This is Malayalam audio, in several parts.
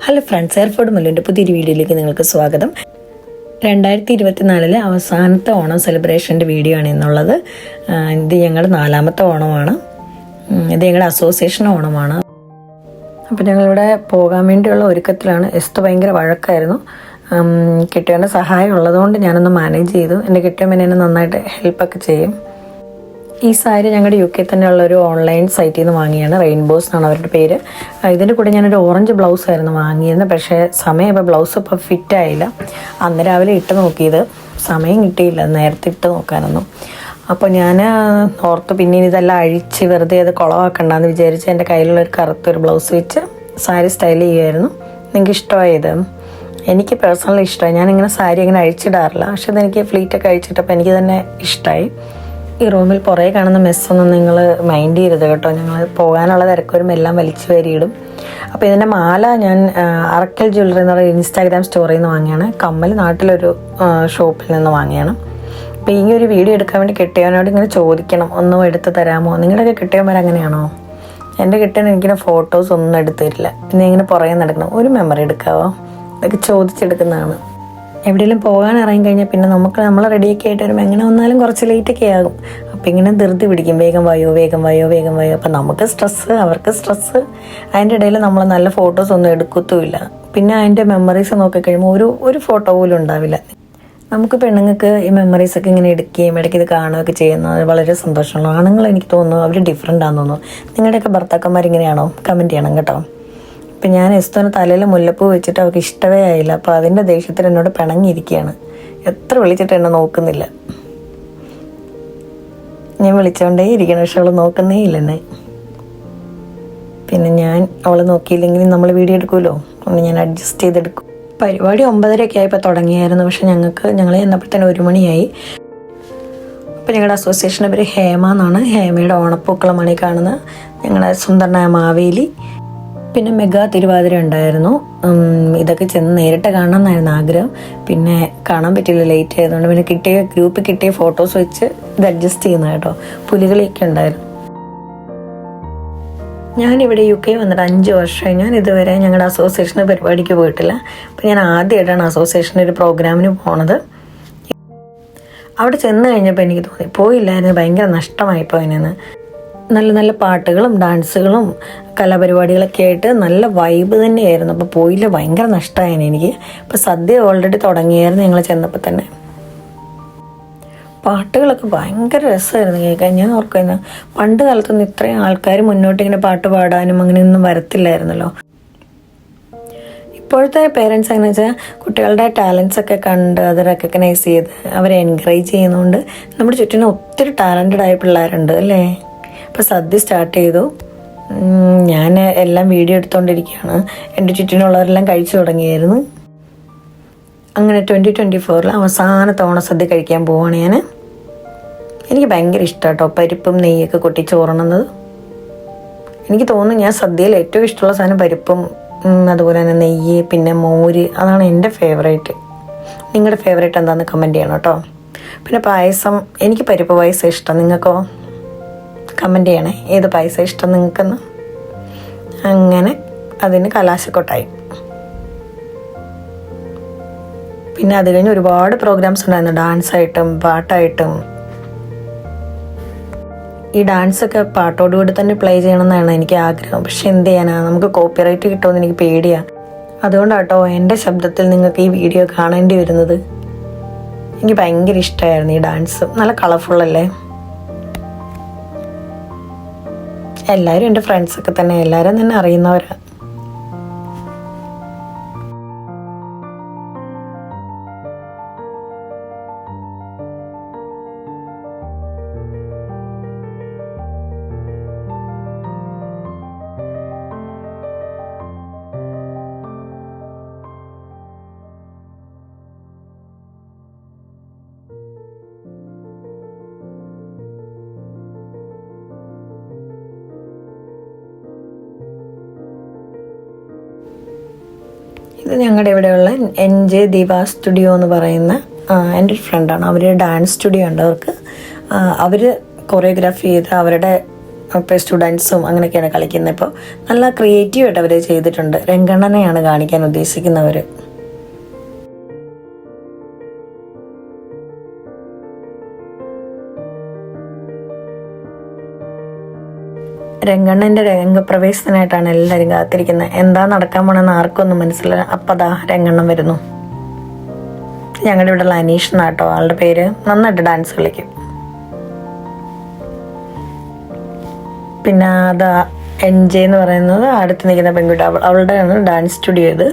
ഹലോ ഫ്രണ്ട്സ്, എയർഫോർഡ് മുല്ലിൻ്റെ പുതിയൊരു വീഡിയോയിലേക്ക് നിങ്ങൾക്ക് സ്വാഗതം. 2024 അവസാനത്തെ ഓണം സെലിബ്രേഷൻ്റെ വീഡിയോ ആണ് എന്നുള്ളത്. ഇത് ഞങ്ങളുടെ 4ാമത്തെ ഓണമാണ്. ഇത് ഞങ്ങളുടെ അസോസിയേഷൻ ഓണമാണ്. അപ്പോൾ ഞങ്ങളിവിടെ പോകാൻ വേണ്ടിയുള്ള ഒരുക്കത്തിലാണ്. എസ്ത് ഭയങ്കര വഴക്കായിരുന്നു. കെട്ടിയവൻ്റെ സഹായം ഉള്ളതുകൊണ്ട് ഞാനൊന്ന് മാനേജ് ചെയ്തു. എൻ്റെ കെട്ടിയവൻ എന്നെ നന്നായിട്ട് ഹെൽപ്പൊക്കെ ചെയ്യും. ഈ സാരി ഞങ്ങളുടെ UK തന്നെയുള്ള ഒരു ഓൺലൈൻ സൈറ്റിൽ നിന്ന് വാങ്ങിയാണ്. റെയിൻബോസ് എന്നാണ് അവരുടെ പേര്. ഇതിൻ്റെ കൂടെ ഞാനൊരു ഓറഞ്ച് ബ്ലൗസ് ആയിരുന്നു വാങ്ങിയിരുന്നത്. പക്ഷേ സമയം ഇപ്പോൾ ബ്ലൗസ് ഇപ്പോൾ ഫിറ്റായില്ല. അന്ന് രാവിലെ ഇട്ട് നോക്കിയത്, സമയം കിട്ടിയില്ല നേരത്തെ ഇട്ട് നോക്കാനൊന്നും. അപ്പോൾ ഞാൻ ഓർത്ത് പിന്നെ ഇതെല്ലാം അഴിച്ച് വെറുതെ അത് കുളവാക്കണ്ടെന്ന് വിചാരിച്ച് എൻ്റെ കയ്യിലുള്ളൊരു കറുത്തൊരു ബ്ലൗസ് വെച്ച് സാരി സ്റ്റൈൽ ചെയ്യുമായിരുന്നു. നിങ്ങൾക്ക് ഇഷ്ടമായത്? എനിക്ക് പേഴ്സണലി ഇഷ്ടമായി. ഞാനിങ്ങനെ സാരി അങ്ങനെ അഴിച്ചിടാറില്ല, പക്ഷെ അതെനിക്ക് ഫ്ലീറ്റൊക്കെ അഴിച്ചിട്ടപ്പോൾ എനിക്ക് തന്നെ ഇഷ്ടമായി. ഈ റൂമിൽ പുറകെ കാണുന്ന മെസ്സൊന്നും നിങ്ങൾ മൈൻഡ് ചെയ്യരുത് കേട്ടോ. ഞങ്ങൾ പോകാനുള്ള തിരക്കൊരും എല്ലാം വലിച്ചു വരിയിടും. അപ്പോൾ ഇതിൻ്റെ മാല ഞാൻ അറക്കൽ ജ്വല്ലറി എന്ന് പറയുന്ന ഇൻസ്റ്റാഗ്രാം സ്റ്റോറിൽ നിന്ന് വാങ്ങിയാണ്. കമ്മൽ നാട്ടിലൊരു ഷോപ്പിൽ നിന്ന് വാങ്ങിയാണ്. അപ്പോൾ ഈ ഒരു വീഡിയോ എടുക്കാൻ വേണ്ടി കെട്ടിയവനോട് ഇങ്ങനെ ചോദിക്കണം, ഒന്നും എടുത്ത് തരാമോ? നിങ്ങളുടെയൊക്കെ കെട്ടിയവന്മാർ അങ്ങനെയാണോ? എൻ്റെ കെട്ടിയവൻ എനിക്കിങ്ങനെ ഫോട്ടോസ് ഒന്നും എടുത്തു തരില്ല. പിന്നെ ഇങ്ങനെ പുറകെ നടക്കണം, ഒരു മെമ്മറി എടുക്കാവോ? ഇതൊക്കെ ചോദിച്ചെടുക്കുന്നതാണ്. എവിടെയെങ്കിലും പോകാൻ ഇറങ്ങിക്കഴിഞ്ഞാൽ പിന്നെ നമ്മൾ റെഡിയൊക്കെ ആയിട്ട് വരുമ്പോൾ എങ്ങനെ വന്നാലും കുറച്ച് ലേറ്റൊക്കെ ആകും. അപ്പോൾ ഇങ്ങനെ ധൃതി പിടിക്കും, വേഗം വായോ വേഗം വായോ വേഗം വായോ. അപ്പോൾ നമുക്ക് സ്ട്രെസ്സ്, അവർക്ക് സ്ട്രെസ്സ്. അതിൻ്റെ ഇടയിൽ നമ്മൾ നല്ല ഫോട്ടോസ് ഒന്നും എടുക്കത്തുമില്ല. പിന്നെ അതിൻ്റെ മെമ്മറീസ് നോക്കിക്കഴിയുമ്പോൾ ഒരു ഫോട്ടോ പോലും ഉണ്ടാവില്ല. നമുക്ക് പെണ്ണുങ്ങൾക്ക് ഈ മെമ്മറീസൊക്കെ ഇങ്ങനെ എടുക്കുകയും ഇടയ്ക്ക് ഇത് കാണുകയൊക്കെ ചെയ്യുന്നത് വളരെ സന്തോഷമുള്ള. ആണുങ്ങൾ എനിക്ക് തോന്നുന്നു അവർ ഡിഫറെൻ്റ് ആണെന്ന് തോന്നുന്നു. നിങ്ങളുടെയൊക്കെ ഭർത്താക്കന്മാരിങ്ങനെയാണോ? കമൻറ്റ് ചെയ്യണം കേട്ടോ. അപ്പം ഞാൻ എസ്തുവിന് തലയിൽ മുല്ലപ്പൂ വെച്ചിട്ട് അവർക്ക് ഇഷ്ടമേ ആയില്ല. അപ്പോൾ അതിൻ്റെ ദേഷ്യത്തിൽ എന്നോട് പിണങ്ങിയിരിക്കുകയാണ്. എത്ര വിളിച്ചിട്ട് എന്നെ നോക്കുന്നില്ല. ഞാൻ വിളിച്ചുകൊണ്ടേ ഇരിക്കണം, പക്ഷെ അവൾ നോക്കുന്നേ ഇല്ല എന്നെ. പിന്നെ ഞാൻ അവൾ നോക്കിയില്ലെങ്കിൽ നമ്മൾ വീഡിയോ എടുക്കുമല്ലോ, അതുകൊണ്ട് ഞാൻ അഡ്ജസ്റ്റ് ചെയ്തെടുക്കും. പരിപാടി 9:30 ആയപ്പോൾ തുടങ്ങിയായിരുന്നു. പക്ഷെ ഞങ്ങൾ ചെന്നപ്പോഴത്തേന് 1 മണിയായി. അപ്പോൾ ഞങ്ങളുടെ അസോസിയേഷൻ്റെ പേര് ഹേമ എന്നാണ്. ഹേമയുടെ ഓണപ്പൂക്കളമാണ് ഈ കാണുന്നത്. ഞങ്ങളുടെ സുന്ദരനായ മാവേലി, പിന്നെ മെഗാ തിരുവാതിര ഉണ്ടായിരുന്നു. ഇതൊക്കെ ചെന്ന് നേരിട്ട് കാണണം എന്നായിരുന്നു ആഗ്രഹം. പിന്നെ കാണാൻ പറ്റില്ല, ലേറ്റ് ആയതുകൊണ്ട്. പിന്നെ ഗ്രൂപ്പിൽ കിട്ടിയ ഫോട്ടോസ് വെച്ച് ഇത് അഡ്ജസ്റ്റ് ചെയ്യുന്നത് കേട്ടോ. പുലികളിയൊക്കെ ഉണ്ടായിരുന്നു. ഞാനിവിടെ UK വന്നിട്ട് 5 വർഷമായി. ഞാൻ ഇതുവരെ ഞങ്ങളുടെ അസോസിയേഷൻ്റെ പരിപാടിക്ക് പോയിട്ടില്ല. അപ്പോൾ ഞാൻ ആദ്യമായിട്ടാണ് അസോസിയേഷൻ്റെ ഒരു പ്രോഗ്രാമിന് പോണത്. അവിടെ ചെന്ന് കഴിഞ്ഞപ്പോൾ എനിക്ക് തോന്നി പോയില്ലായിരുന്നു, ഭയങ്കര നഷ്ടമായിപ്പോൾ അതിനെന്ന്. നല്ല നല്ല പാട്ടുകളും ഡാൻസുകളും കലാപരിപാടികളൊക്കെ ആയിട്ട് നല്ല വൈബ് തന്നെയായിരുന്നു. അപ്പോൾ പോയില്ല, ഭയങ്കര നഷ്ടമായിരുന്നു എനിക്ക്. അപ്പോൾ സദ്യ ഓൾറെഡി തുടങ്ങിയായിരുന്നു ഞങ്ങൾ ചെന്നപ്പോൾ തന്നെ. പാട്ടുകളൊക്കെ ഭയങ്കര രസമായിരുന്നു കേൾക്കാൻ. ഞാൻ ഓർക്കുന്നു, പണ്ട് കാലത്തൊന്നും ഇത്രയും ആൾക്കാർ മുന്നോട്ട് ഇങ്ങനെ പാട്ട് പാടാനും അങ്ങനെയൊന്നും വരത്തില്ലായിരുന്നല്ലോ. ഇപ്പോഴത്തെ പേരൻസ് എങ്ങനെ വെച്ചാൽ കുട്ടികളുടെ ടാലൻസ് ഒക്കെ കണ്ട് അത് റെക്കഗ്നൈസ് ചെയ്ത് അവരെ എൻകറേജ് ചെയ്യുന്നതുകൊണ്ട് നമ്മുടെ ചുറ്റിനും ഒത്തിരി ടാലൻറ്റഡ് ആയ പിള്ളേരുണ്ട് അല്ലേ. ഇപ്പോൾ സദ്യ സ്റ്റാർട്ട് ചെയ്തു. ഞാൻ എല്ലാം വീഡിയോ എടുത്തുകൊണ്ടിരിക്കുകയാണ്. എൻ്റെ ചുറ്റിനുള്ളവരെല്ലാം കഴിച്ചു തുടങ്ങിയായിരുന്നു. അങ്ങനെ 2024 അവസാനത്തെ ഓണസദ്യ കഴിക്കാൻ പോവുകയാണ് ഞാൻ. എനിക്ക് ഭയങ്കര ഇഷ്ടമാണ് കേട്ടോ പരിപ്പും നെയ്യൊക്കെ കൊട്ടി ചോറുന്നത്. എനിക്ക് തോന്നുന്നു ഞാൻ സദ്യയിൽ ഏറ്റവും ഇഷ്ടമുള്ള സാധനം പരിപ്പും അതുപോലെ തന്നെ നെയ്യ്, പിന്നെ മോര്. അതാണ് എൻ്റെ ഫേവറേറ്റ്. നിങ്ങളുടെ ഫേവറേറ്റ് എന്താണെന്ന് കമൻറ്റ് ചെയ്യണം കേട്ടോ. പിന്നെ പായസം, എനിക്ക് പരിപ്പ് പായസം ഇഷ്ടം. നിങ്ങൾക്കോ? കമൻറ്റ് ചെയ്യണേ ഏത് പായസം ഇഷ്ടം നിങ്ങൾക്കെന്ന്. അങ്ങനെ അതിന് കലാശക്കൊട്ടായി. പിന്നെ അത് കഴിഞ്ഞ് ഒരുപാട് പ്രോഗ്രാംസ് ഉണ്ടായിരുന്നു, ഡാൻസായിട്ടും പാട്ടായിട്ടും. ഈ ഡാൻസൊക്കെ പാട്ടോടുകൂടി തന്നെ പ്ലേ ചെയ്യണമെന്നാണ് എനിക്ക് ആഗ്രഹം. പക്ഷെ എന്ത് ചെയ്യാനാ, നമുക്ക് കോപ്പിറൈറ്റ് കിട്ടുമെന്ന് എനിക്ക് പേടിയാണ്. അതുകൊണ്ടാട്ടോ എൻ്റെ ശബ്ദത്തിൽ നിങ്ങൾക്ക് ഈ വീഡിയോ കാണേണ്ടി വരുന്നത്. എനിക്ക് ഭയങ്കര ഇഷ്ടമായിരുന്നു ഈ ഡാൻസ്. നല്ല കളർഫുള്ളല്ലേ. എല്ലാവരും എൻ്റെ ഫ്രണ്ട്സൊക്കെ തന്നെ, എല്ലാവരും തന്നെ അറിയുന്നവരാണ്. ഇത് ഞങ്ങളുടെ ഇവിടെയുള്ള NJ ദീപ സ്റ്റുഡിയോ എന്ന് പറയുന്ന എൻ്റെ ഒരു ഫ്രണ്ടാണ്. അവർ ഡാൻസ് സ്റ്റുഡിയോ ഉണ്ട് അവർക്ക്. അവർ കൊറിയോഗ്രാഫി ചെയ്ത് അവരുടെ ഇപ്പോൾ സ്റ്റുഡൻസും അങ്ങനെയൊക്കെയാണ് കളിക്കുന്നത്. ഇപ്പോൾ നല്ല ക്രിയേറ്റീവായിട്ട് അവർ ചെയ്തിട്ടുണ്ട്. രംഗണ്ണനെയാണ് കാണിക്കാൻ ഉദ്ദേശിക്കുന്നവർ. രംഗണ്ണൻ്റെ രംഗപ്രവേശനമായിട്ടാണ് എല്ലാവരും കാത്തിരിക്കുന്നത്. എന്താ നടക്കാൻ പോണെന്ന് ആർക്കൊന്നും മനസ്സിലായി. അപ്പം അതാ രംഗണ്ണൻ വരുന്നു. ഞങ്ങളുടെ ഇവിടെയുള്ള അനീഷ് എന്നാട്ടോ ആളുടെ പേര്. നന്നായിട്ട് ഡാൻസ് കളിക്കും. പിന്നെ അതാ NJ എന്ന് പറയുന്നത് അടുത്ത് നിൽക്കുന്ന പെൺകുട്ടി. അവളുടെയാണ് ഡാൻസ് സ്റ്റുഡിയോ ഇത്.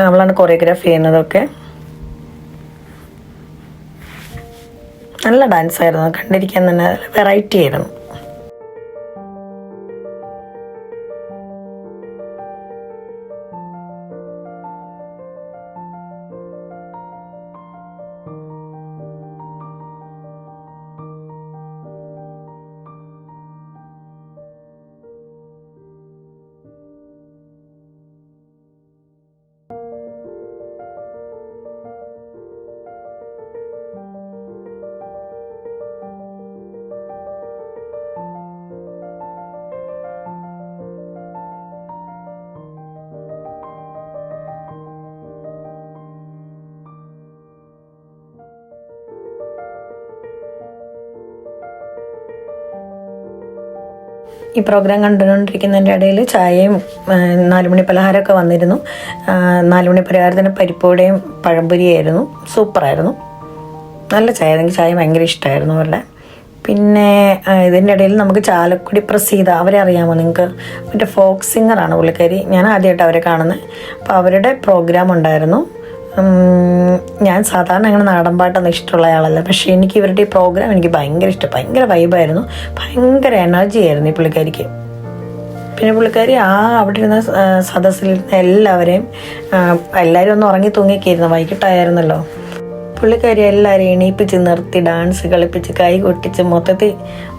അവളാണ് കൊറിയോഗ്രാഫി ചെയ്യുന്നതൊക്കെ. നല്ല ഡാൻസ് ആയിരുന്നു, കണ്ടിരിക്കാൻ തന്നെ വെറൈറ്റി ആയിരുന്നു. ഈ പ്രോഗ്രാം കണ്ടുകൊണ്ടിരിക്കുന്നതിൻ്റെ ഇടയിൽ ചായയും 4 മണി പലഹാരമൊക്കെ വന്നിരുന്നു. 4 മണി പലഹാരത്തിന് പരിപ്പോടെയും പഴംപൊരിയായിരുന്നു. സൂപ്പറായിരുന്നു. നല്ല ചായ. എനിക്ക് ചായ ഭയങ്കര ഇഷ്ടമായിരുന്നു അവരുടെ. പിന്നെ ഇതിൻ്റെ ഇടയിൽ നമുക്ക് ചാലക്കുടി പ്രസീത, അവരെ അറിയാമോ നിങ്ങൾക്ക്? മറ്റേ ഫോക്ക് സിംഗറാണ് പുള്ളിക്കാരി. ഞാൻ ആദ്യമായിട്ട് അവരെ കാണുന്നത്. അപ്പോൾ അവരുടെ പ്രോഗ്രാം ഉണ്ടായിരുന്നു. ഞാൻ സാധാരണ അങ്ങനെ നാടൻ പാട്ടൊന്നും ഇഷ്ടമുള്ള ആളല്ല, പക്ഷേ എനിക്ക് ഇവരുടെ ഈ പ്രോഗ്രാം എനിക്ക് ഭയങ്കര ഇഷ്ടം. ഭയങ്കര വൈബായിരുന്നു, ഭയങ്കര എനർജി ആയിരുന്നു ഈ പുള്ളിക്കാരിക്ക്. പിന്നെ പുള്ളിക്കാരി അവിടെ ഇരുന്ന സദസ്സിൽ എല്ലാവരും ഒന്ന് ഉറങ്ങി തൂങ്ങിയൊക്കെ ഇരുന്നു. വൈകിട്ടായിരുന്നല്ലോ. പുള്ളിക്കാരി എല്ലാവരെയും എണീപ്പിച്ച് നിർത്തി ഡാൻസ് കളിപ്പിച്ച് കൈ കൊട്ടിച്ച് മൊത്തത്തിൽ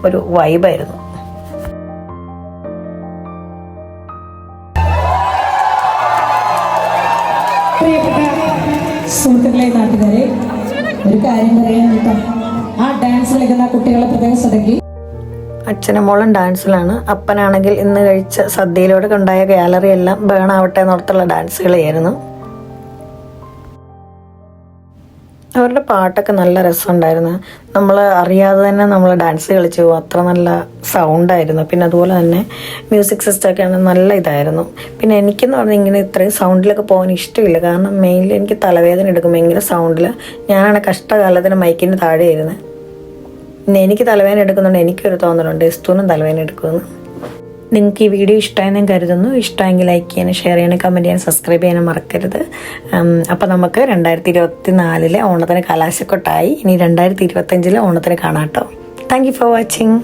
ഒരു വൈബായിരുന്നു. സുഹൃത്തുക്കളെ, നാട്ടുകാരെ, ഒരു കാര്യം പറയാൻ കേട്ടോ. ആ ഡാൻസ് കളിക്കുന്ന കുട്ടികളെ പ്രത്യേകം ശ്രദ്ധിക്കും. അച്ഛനും മോളും ഡാൻസിലാണ്. അപ്പനാണെങ്കിൽ ഇന്ന് കഴിച്ച സദ്യയിലൂടെ കൊണ്ടായ ഗാലറി എല്ലാം ബേൺ ആവട്ടെ എന്നോർത്തുള്ള ഡാൻസുകളായിരുന്നു. അവരുടെ പാട്ടൊക്കെ നല്ല രസമുണ്ടായിരുന്നു. നമ്മൾ അറിയാതെ തന്നെ നമ്മൾ ഡാൻസ് കളിച്ചു പോകും, അത്ര നല്ല സൗണ്ടായിരുന്നു. പിന്നെ അതുപോലെ തന്നെ മ്യൂസിക് സിസ്റ്റമൊക്കെ ആണ് നല്ല ഇതായിരുന്നു. പിന്നെ എനിക്കെന്ന് പറഞ്ഞാൽ ഇങ്ങനെ ഇത്രയും സൗണ്ടിലൊക്കെ പോകാൻ ഇഷ്ടമില്ല. കാരണം മെയിൻലി എനിക്ക് തലവേദന എടുക്കും ഭയങ്കര സൗണ്ടിൽ. ഞാനാണ് കഷ്ടകാലത്തിന് മൈക്കിൻ്റെ താഴെ ഇരുന്നത്. പിന്നെ എനിക്ക് തലവേദന എടുക്കുന്നുണ്ട്. എനിക്കൊരു തോന്നലുണ്ട് എസ്തൂനും തലവേദന എടുക്കുമെന്ന്. നിങ്ങൾക്ക് ഈ വീഡിയോ ഇഷ്ടമായെന്ന് കരുതുന്നു. ഇഷ്ടമെങ്കിൽ ലൈക്ക് ചെയ്യാനും ഷെയർ ചെയ്യാനും കമൻറ്റ് ചെയ്യാനും സബ്സ്ക്രൈബ് ചെയ്യാനും മറക്കരുത്. അപ്പോൾ നമുക്ക് 2024 ഓണത്തിന് കലാശക്കൊട്ടായി. ഇനി 2025 ഓണത്തിന് കാണാം കേട്ടോ. Thank you for watching.